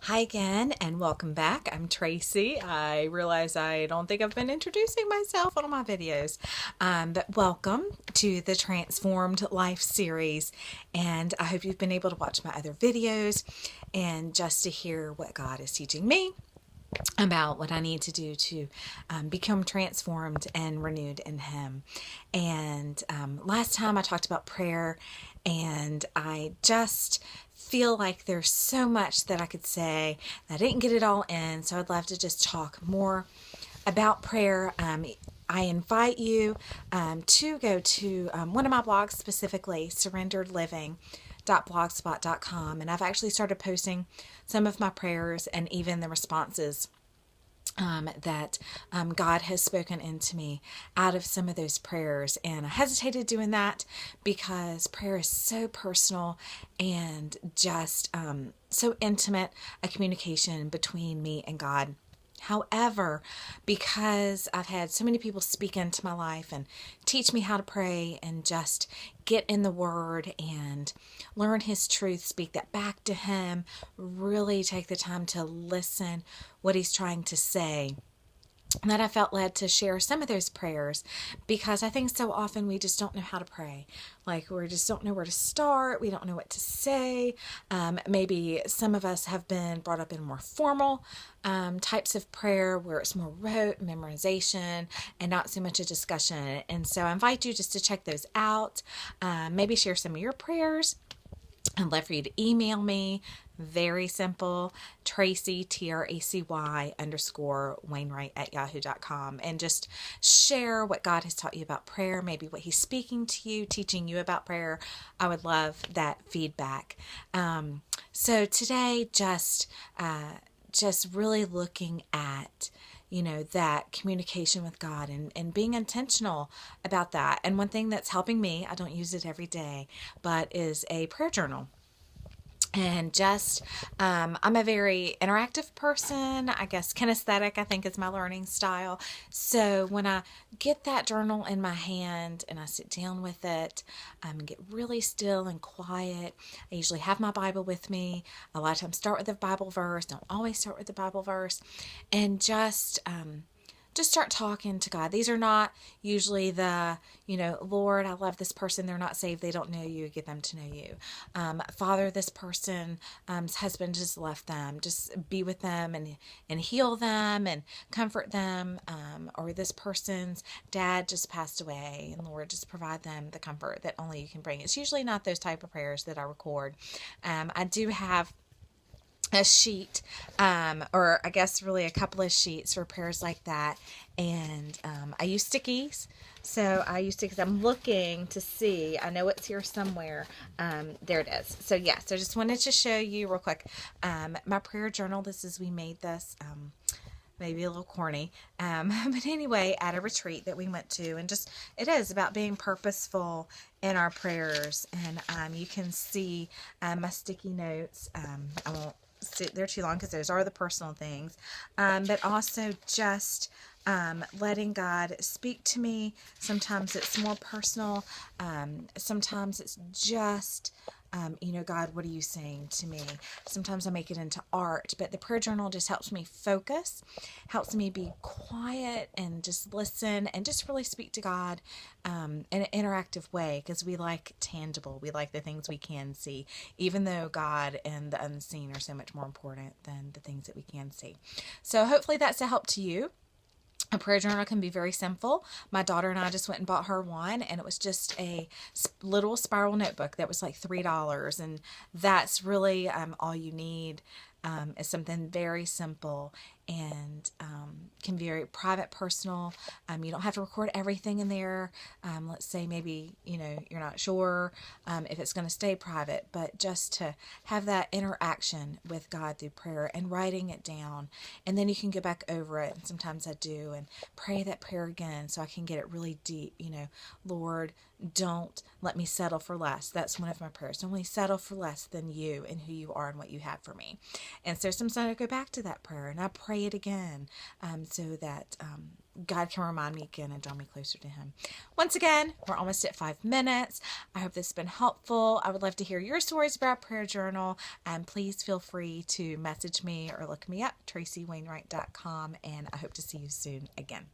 Hi again, and welcome back. I'm Tracy. I realize I don't think I've been introducing myself on all my videos, but welcome to the Transformed Life series. And I hope you've been able to watch my other videos and just to hear what God is teaching me about what I need to do to become transformed and renewed in Him. And last time I talked about prayer, and I just feel like there's so much that I could say. I didn't get it all in, so I'd love to just talk more about prayer. I invite you to go to one of my blogs, specifically surrenderedliving.blogspot.com, and I've actually started posting some of my prayers and even the responses that God has spoken into me out of some of those prayers. And I hesitated doing that because prayer is so personal and just so intimate a communication between me and God. However, because I've had so many people speak into my life and teach me how to pray and just get in the Word and learn His truth, speak that back to Him, really take the time to listen what He's trying to say, that I felt led to share some of those prayers, because I think so often we just don't know how to pray. Like, we just don't know where to start. We don't know what to say. Maybe some of us have been brought up in more formal types of prayer where it's more rote, memorization, and not so much a discussion. And so I invite you just to check those out. Maybe share some of your prayers. I'd love for you to email me. Very simple. Tracy, TRACY _Wainwright at yahoo.com. And just share what God has taught you about prayer, maybe what He's speaking to you, teaching you about prayer. I would love that feedback. So today, just really looking at that communication with God and being intentional about that. And one thing that's helping me, I don't use it every day, but is a prayer journal. And just, I'm a very interactive person. I guess kinesthetic, I think, is my learning style. So when I get that journal in my hand and I sit down with it, and get really still and quiet, I usually have my Bible with me. A lot of times start with a Bible verse, don't always start with the Bible verse, and just start talking to God. These are not usually the, Lord, I love this person. They're not saved. They don't know you. Get them to know you. Father, this person's husband just left them. Just be with them and heal them and comfort them. Or this person's dad just passed away, and Lord, just provide them the comfort that only you can bring. It's usually not those type of prayers that I record. I do have a sheet, or I guess really a couple of sheets for prayers like that. And I use stickies. So I use stickies. I'm looking to see. I know it's here somewhere. There it is. So yeah, so just wanted to show you real quick my prayer journal. We made this. Maybe a little corny. But anyway, at a retreat that we went to, and just, it is about being purposeful in our prayers. And you can see my sticky notes. I won't sit there too long because those are the personal things. But also just letting God speak to me. Sometimes it's more personal. Sometimes it's just, God, what are you saying to me? Sometimes I make it into art, but the prayer journal just helps me focus, helps me be quiet and just listen and just really speak to God in an interactive way, because we like tangible. We like the things we can see, even though God and the unseen are so much more important than the things that we can see. So hopefully that's a help to you. A prayer journal can be very simple. My daughter and I just went and bought her one, and it was just a little spiral notebook that was like $3, and that's really all you need. Is something very simple and can be very private, personal. You don't have to record everything in there. Let's say maybe you're not sure if it's going to stay private, but just to have that interaction with God through prayer and writing it down, and then you can go back over it. And sometimes I do and pray that prayer again so I can get it really deep. Lord, don't let me settle for less. That's one of my prayers. Don't let me settle for less than you and who you are and what you have for me. And so sometimes I go back to that prayer and I pray it again, so that God can remind me again and draw me closer to Him. Once again, we're almost at 5 minutes. I hope this has been helpful. I would love to hear your stories about prayer journal, and please feel free to message me or look me up, TracyWainwright.com, and I hope to see you soon again.